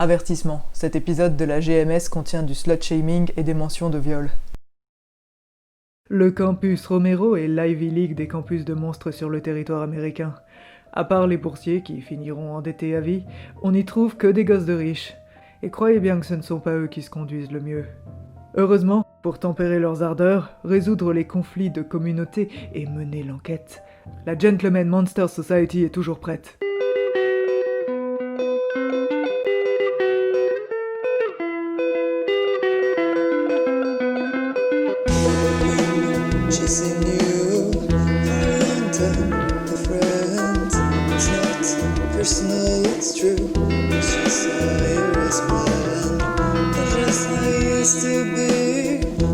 Avertissement, cet épisode de la GMS contient du slut-shaming et des mentions de viol. Le campus Romero est l'Ivy League des campus de monstres sur le territoire américain. À part les boursiers qui finiront endettés à vie, on n'y trouve que des gosses de riches. Et croyez bien que ce ne sont pas eux qui se conduisent le mieux. Heureusement, pour tempérer leurs ardeurs, résoudre les conflits de communauté et mener l'enquête, la Gentleman Monster Society est toujours prête. Chasing you, a friend. It's not personal, it's true. It's just how I was man. It's just how I used to be.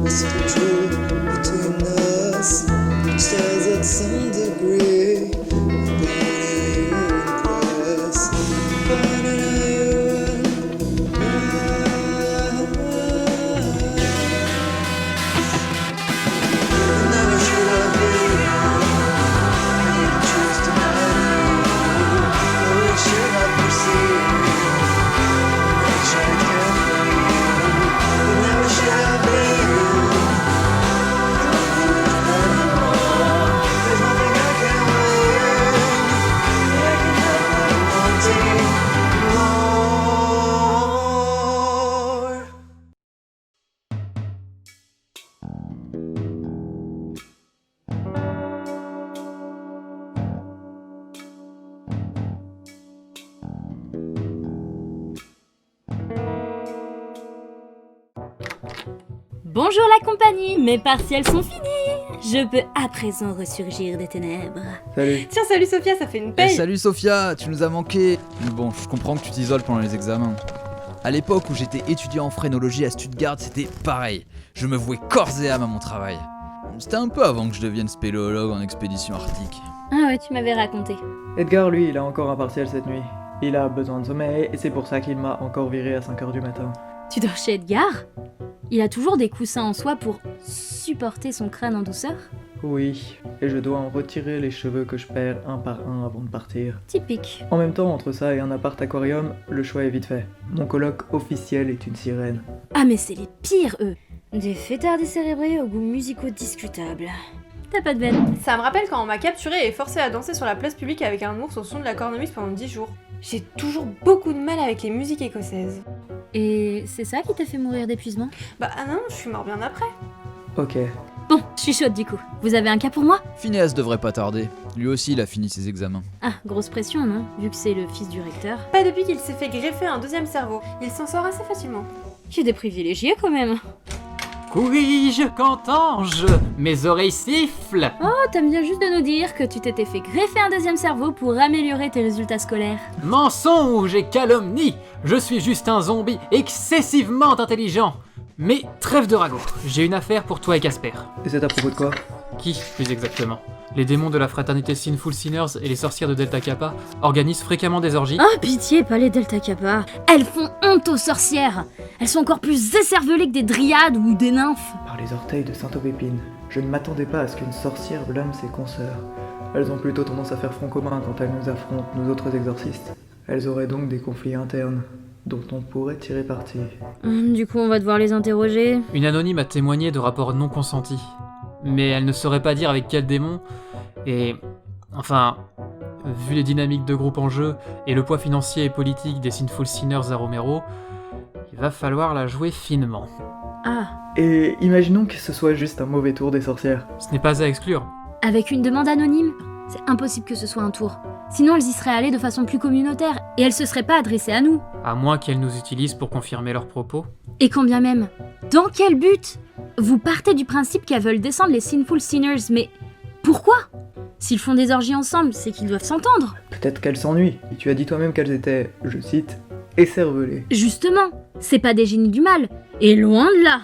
It's still true between us. Which does at some degree. Nobody you impress. Finding how you Bonjour la compagnie, mes partiels sont finis. Je peux à présent ressurgir des ténèbres. Salut. Tiens, salut Sophia, ça fait une paye. Salut Sophia, tu nous as manqué. Mais bon, je comprends que tu t'isoles pendant les examens. À l'époque où j'étais étudiant en phrénologie à Stuttgart, c'était pareil. Je me vouais corps et âme à mon travail. C'était un peu avant que je devienne spéléologue en expédition arctique. Ah ouais, tu m'avais raconté. Edgar, lui, il a encore un partiel cette nuit. Il a besoin de sommeil et c'est pour ça qu'il m'a encore viré à 5h du matin. Tu dors chez Edgar? Il a toujours des coussins en soie pour supporter son crâne en douceur? Oui, et je dois en retirer les cheveux que je perds un par un avant de partir. Typique. En même temps, entre ça et un appart aquarium, le choix est vite fait. Mon coloc officiel est une sirène. Ah mais c'est les pires eux. Des fêtards décérébrés aux goûts musicaux discutables. T'as pas de veine. Ça me rappelle quand on m'a capturé et forcé à danser sur la place publique avec un ours au son de la cornemuse pendant 10 jours. J'ai toujours beaucoup de mal avec les musiques écossaises. Et c'est ça qui t'a fait mourir d'épuisement? Bah ah non, je suis mort bien après. Ok. Bon, je suis chaude du coup. Vous avez un cas pour moi? Phineas devrait pas tarder. Lui aussi, il a fini ses examens. Ah, grosse pression non? Vu que c'est le fils du recteur. Pas depuis qu'il s'est fait greffer un deuxième cerveau. Il s'en sort assez facilement. J'ai des privilégiés quand même. Oui, qu'entends-je? Mes oreilles sifflent. Oh, t'aimes bien juste de nous dire que tu t'étais fait greffer un deuxième cerveau pour améliorer tes résultats scolaires. Mensonge et calomnie. Je suis juste un zombie excessivement intelligent. Mais trêve de ragot, j'ai une affaire pour toi et Casper. Et c'est à propos de quoi? Qui, plus exactement? Les démons de la fraternité Sinful Sinners et les sorcières de Delta Kappa organisent fréquemment des orgies. Oh pitié, pas les Delta Kappa. Elles font honte aux sorcières. Elles sont encore plus écervelées que des dryades ou des nymphes. Par les orteils de Sainte-Aubépine, je ne m'attendais pas à ce qu'une sorcière blâme ses consoeurs. Elles ont plutôt tendance à faire front commun quand elles nous affrontent, nous autres exorcistes. Elles auraient donc des conflits internes, dont on pourrait tirer parti. Du coup, on va devoir les interroger. Une anonyme a témoigné de rapports non consentis. Mais elle ne saurait pas dire avec quel démon. Et... enfin... vu les dynamiques de groupe en jeu et le poids financier et politique des Sinful Sinners à Romero, il va falloir la jouer finement. Ah, Et imaginons que ce soit juste un mauvais tour des sorcières. Ce n'est pas à exclure. avec une demande anonyme? C'est impossible que ce soit un tour. Sinon, elles y seraient allées de façon plus communautaire, et elles se seraient pas adressées à nous. À moins qu'elles nous utilisent pour confirmer leurs propos. Et quand bien même. Dans quel but? Vous partez du principe qu'elles veulent descendre les Sinful Sinners, mais pourquoi? S'ils font des orgies ensemble, c'est qu'ils doivent s'entendre. Peut-être qu'elles s'ennuient, et tu as dit toi-même qu'elles étaient, je cite, écervelées. Justement, c'est pas des génies du mal, et loin de là.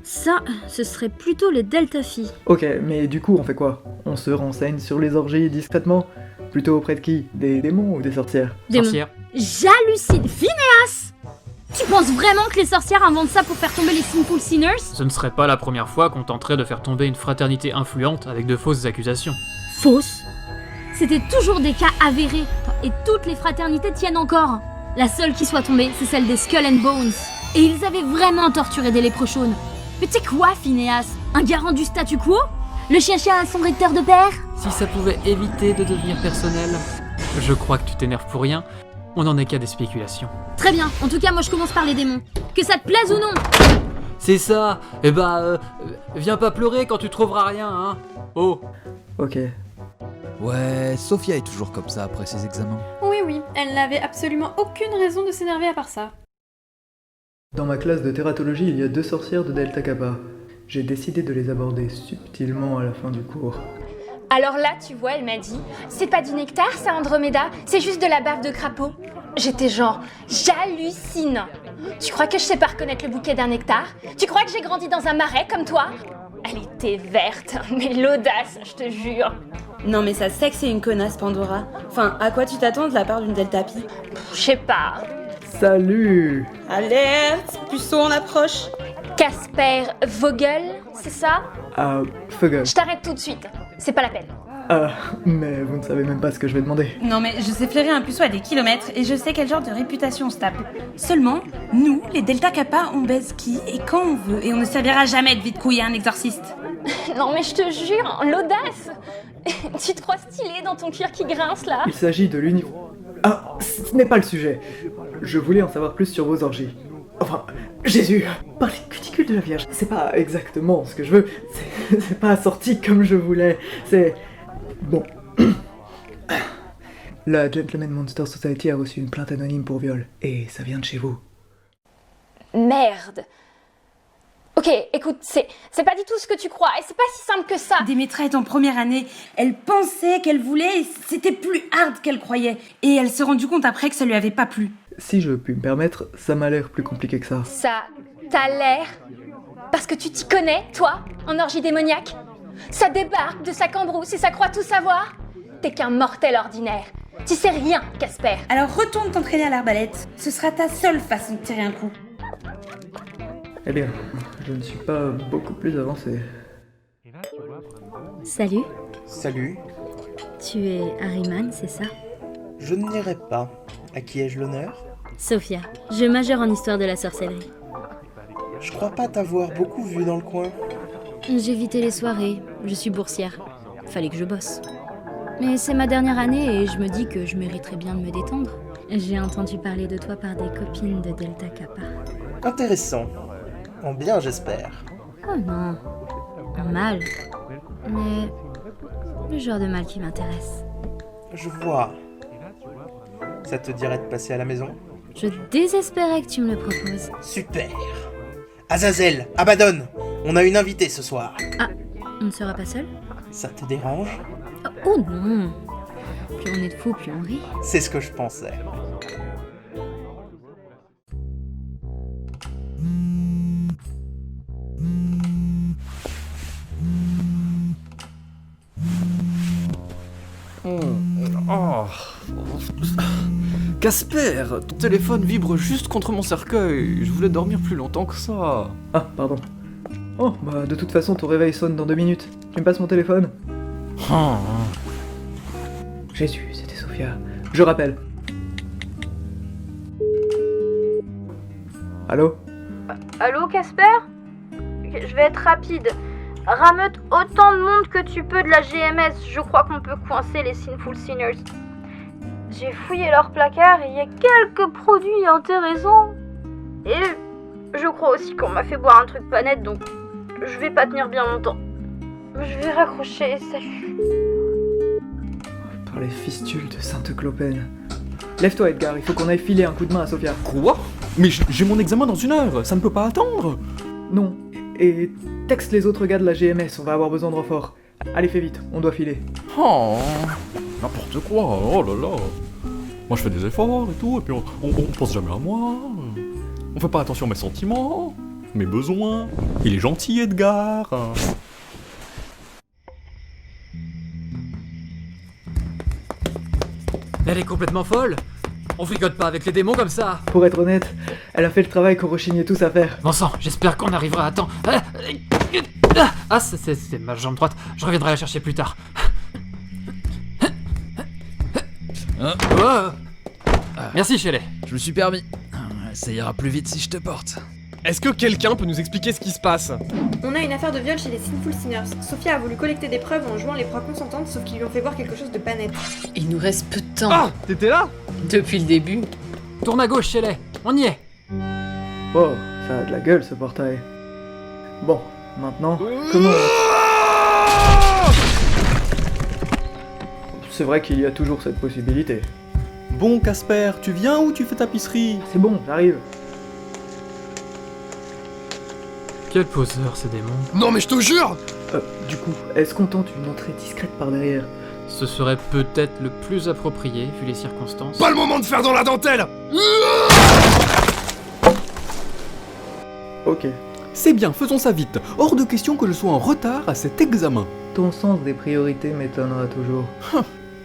Ça, ce serait plutôt les Delta filles. Ok, mais du coup on fait quoi? On se renseigne sur les orgies discrètement? Plutôt auprès de qui? Des démons ou des sorcières? Démons. Sorcière. J'hallucine. Phineas! Tu penses vraiment que les sorcières inventent ça pour faire tomber les Sinful Sinners? Ce ne serait pas la première fois qu'on tenterait de faire tomber une fraternité influente avec de fausses accusations. Fausse. C'était toujours des cas avérés, et toutes les fraternités tiennent encore. La seule qui soit tombée, c'est celle des Skull and Bones. Et ils avaient vraiment torturé des léprochaunes. Mais tu sais quoi, Phineas? Un garant du statu quo? Le chien-chien a son recteur de père? Si ça pouvait éviter de devenir personnel. Je crois que tu t'énerves pour rien. On n'en est qu'à des spéculations. Très bien, en tout cas, moi je commence par les démons. Que ça te plaise ou non? C'est ça. Viens pas pleurer quand tu trouveras rien, hein. Oh. Ok. Ouais, Sophia est toujours comme ça après ses examens. Oui, elle n'avait absolument aucune raison de s'énerver à part ça. Dans ma classe de tératologie, il y a 2 sorcières de Delta Kappa. J'ai décidé de les aborder subtilement à la fin du cours. Alors là, tu vois, elle m'a dit « C'est pas du nectar, ça, Andromeda, c'est juste de la bave de crapaud. » J'étais genre « J'hallucine. Tu crois que je sais pas reconnaître le bouquet d'un nectar? Tu crois que j'ai grandi dans un marais comme toi ?» Elle était verte, mais l'audace, je te jure. Non mais ça c'est que c'est une connasse Pandora. Enfin, à quoi tu t'attends de la part d'une Deltapi? Je sais pas. Salut! Alerte! Puceau en approche! Casper Vogel, c'est ça? Fuggle. Je t'arrête tout de suite, c'est pas la peine. Mais vous ne savez même pas ce que je vais demander. Non mais je sais flairer un puceau à des kilomètres et je sais quel genre de réputation on se tape. Seulement, nous, les Delta Kappa, on baise qui et quand on veut et on ne servira jamais de vide-couille à un exorciste. Non mais je te jure, l'audace. Tu te crois stylé dans ton cuir qui grince là? Il s'agit de ce n'est pas le sujet. Je voulais en savoir plus sur vos orgies. Enfin, Jésus, par les cuticules de la Vierge. C'est pas exactement ce que je veux. C'est pas sorti comme je voulais. C'est... Bon. La Gentleman Monster Society a reçu une plainte anonyme pour viol. Et ça vient de chez vous. Merde. Ok, écoute, c'est pas du tout ce que tu crois, et c'est pas si simple que ça. Démétra est en première année, elle pensait qu'elle voulait, et c'était plus hard qu'elle croyait. Et elle s'est rendue compte après que ça lui avait pas plu. Si je puis me permettre, ça m'a l'air plus compliqué que ça. Ça t'a l'air? Parce que tu t'y connais, toi, en orgie démoniaque? Ça débarque de sa cambrousse et ça croit tout savoir? T'es qu'un mortel ordinaire. Tu sais rien, Casper. Alors retourne t'entraîner à l'arbalète, ce sera ta seule façon de tirer un coup. Eh bien, je ne suis pas beaucoup plus avancé. Salut, Salut, tu es Harryman, c'est ça? je ne n'irai pas. À qui ai-je l'honneur? Sophia, je majeure en histoire de la sorcellerie. Je crois pas t'avoir beaucoup vu dans le coin. J'ai évité les soirées, je suis boursière. Fallait que je bosse. Mais c'est ma dernière année et je me dis que je mériterais bien de me détendre. J'ai entendu parler de toi par des copines de Delta Kappa. Intéressant. En bien, j'espère. Oh non, en mal. Mais le genre de mal qui m'intéresse. Je vois. Ça te dirait de passer à la maison? Je désespérais que tu me le proposes. Super. Azazel, Abaddon, on a une invitée ce soir. Ah, on ne sera pas seul? Ça te dérange? Oh non. Plus on est de fous, plus on rit. C'est ce que je pensais. Oh. Casper, ton téléphone vibre juste contre mon cercueil. Je voulais dormir plus longtemps que ça. Ah, pardon. Oh, bah de toute façon, ton réveil sonne dans 2 minutes. Tu me passes mon téléphone? Oh. Jésus, c'était Sophia. Je rappelle. Allô? Allô, Casper? Je vais être rapide. Rameute autant de monde que tu peux de la GMS. Je crois qu'on peut coincer les Sinful Sinners. J'ai fouillé leur placard et il y a quelques produits intéressants. Et je crois aussi qu'on m'a fait boire un truc pas net, donc je vais pas tenir bien longtemps. Je vais raccrocher, salut. Par les fistules de Sainte-Clopène. Lève-toi, Edgar, il faut qu'on aille filer un coup de main à Sophia. Quoi? Mais j'ai mon examen dans 1 heure, ça ne peut pas attendre. Non. Et texte les autres gars de la GMS, on va avoir besoin de renfort. Allez, fais vite, on doit filer. Oh, n'importe quoi, oh là là. Moi je fais des efforts et tout, et puis on pense jamais à moi. On fait pas attention à mes sentiments, mes besoins. Il est gentil, Edgar. Elle est complètement folle. On fricote pas avec les démons comme ça. Pour être honnête, elle a fait le travail qu'on rechignait tous à faire. Bon sang, j'espère qu'on arrivera à temps. Ah, c'est ma jambe droite. Je reviendrai la chercher plus tard. Oh. Merci, Shelley. Je me suis permis. Ça ira plus vite si je te porte. Est-ce que quelqu'un peut nous expliquer ce qui se passe? On a une affaire de viol chez les Sinful Sinners. Sophia a voulu collecter des preuves en jouant les proies consentantes, sauf qu'ils lui ont fait voir quelque chose de pas net. Il nous reste peu de temps. Ah, t'étais là? Depuis le début. Tourne à gauche, Shelley. On y est. Oh, ça a de la gueule ce portail. Bon, maintenant, comment... C'est vrai qu'il y a toujours cette possibilité. Bon, Casper, tu viens ou tu fais tapisserie? C'est bon, j'arrive. Quel poseur, ces démons. Non mais je te jure! Du coup, est-ce qu'on tente une entrée discrète par derrière? Ce serait peut-être le plus approprié, vu les circonstances. Pas le moment de faire dans la dentelle! Ok. C'est bien, faisons ça vite. Hors de question que je sois en retard à cet examen. Ton sens des priorités m'étonnera toujours.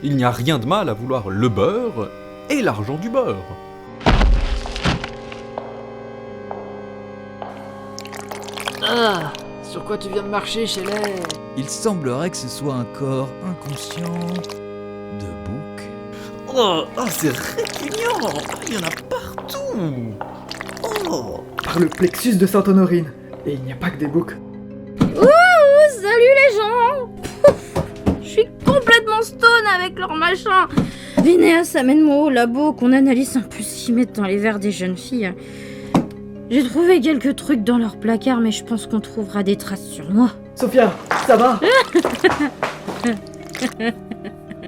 Il n'y a rien de mal à vouloir le beurre et l'argent du beurre. Ah, sur quoi tu viens de marcher, Shelley? Il semblerait que ce soit un corps inconscient de bouc. Oh, c'est répugnant. Il y en a partout. Oh. Par le plexus de Sainte-Honorine. Et il n'y a pas que des boucs. Ouh, salut les gens. Pouf, je suis complètement stone avec leur machin. Vénéas amène-moi au labo qu'on analyse un peu ce qu'ils mettent dans les verres des jeunes filles. J'ai trouvé quelques trucs dans leur placard, mais je pense qu'on trouvera des traces sur moi. Sophia, ça va?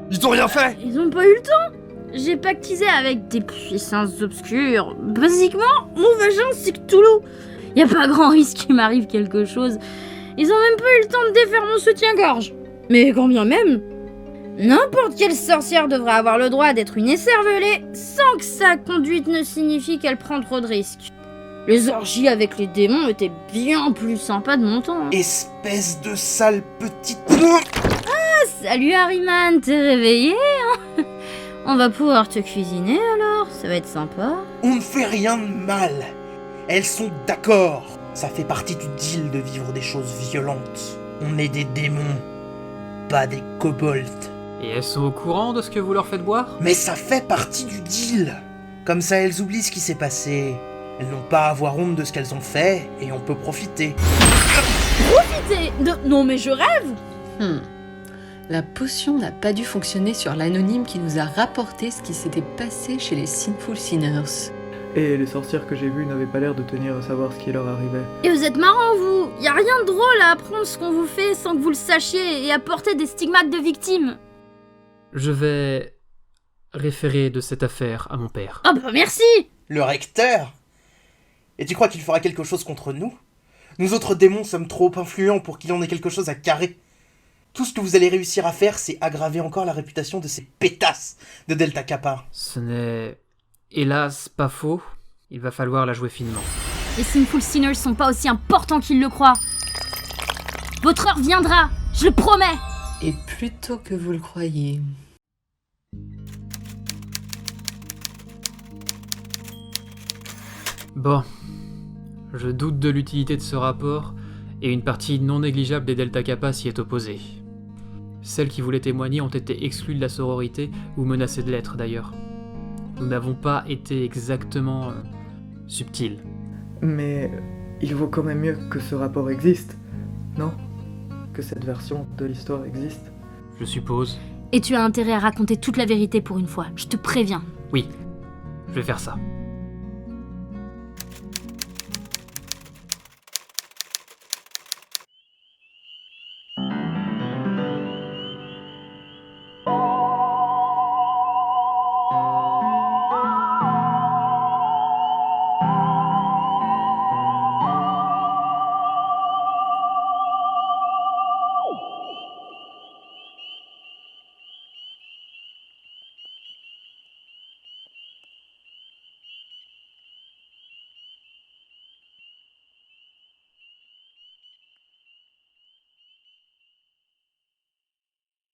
Ils t'ont rien fait! Ils ont pas eu le temps. J'ai pactisé avec des puissances obscures. Basiquement, mon vagin c'est Cthulhu. Y a pas grand risque qu'il m'arrive quelque chose. Ils ont même pas eu le temps de défaire mon soutien-gorge. Mais quand bien même, n'importe quelle sorcière devrait avoir le droit d'être une écervelée sans que sa conduite ne signifie qu'elle prend trop de risques. Les orgies avec les démons étaient bien plus sympas de mon temps. Hein. Espèce de sale petite... Ah, salut Harryman, t'es réveillé hein? On va pouvoir te cuisiner alors, ça va être sympa. On ne fait rien de mal. Elles sont d'accord. Ça fait partie du deal de vivre des choses violentes. On est des démons, pas des kobolds. Et elles sont au courant de ce que vous leur faites boire? Mais ça fait partie du deal. Comme ça, elles oublient ce qui s'est passé. Elles n'ont pas à avoir honte de ce qu'elles ont fait, et on peut profiter. Profiter de... Non mais je rêve. La potion n'a pas dû fonctionner sur l'anonyme qui nous a rapporté ce qui s'était passé chez les Sinful Sinners. Et les sorcières que j'ai vues n'avaient pas l'air de tenir à savoir ce qui leur arrivait. Et vous êtes marrants vous. Y a rien de drôle à apprendre ce qu'on vous fait sans que vous le sachiez et à porter des stigmates de victimes. Je vais référer de cette affaire à mon père. Ah bah merci. Le recteur? Et tu crois qu'il fera quelque chose contre nous? Nous autres démons sommes trop influents pour qu'il en ait quelque chose à carrer. Tout ce que vous allez réussir à faire, c'est aggraver encore la réputation de ces pétasses de Delta Kappa. Ce n'est, hélas, pas faux. Il va falloir la jouer finement. Les Sinful Sinners sont pas aussi importants qu'ils le croient. Votre heure viendra, je le promets. Et plutôt que vous le croyez. Bon, je doute de l'utilité de ce rapport, et une partie non négligeable des Delta Kappa s'y est opposée. Celles qui voulaient témoigner ont été exclues de la sororité, ou menacées de l'être d'ailleurs. Nous n'avons pas été exactement subtils. Mais il vaut quand même mieux que ce rapport existe, non? Que cette version de l'histoire existe. Je suppose. Et tu as intérêt à raconter toute la vérité pour une fois, je te préviens. Oui, je vais faire ça.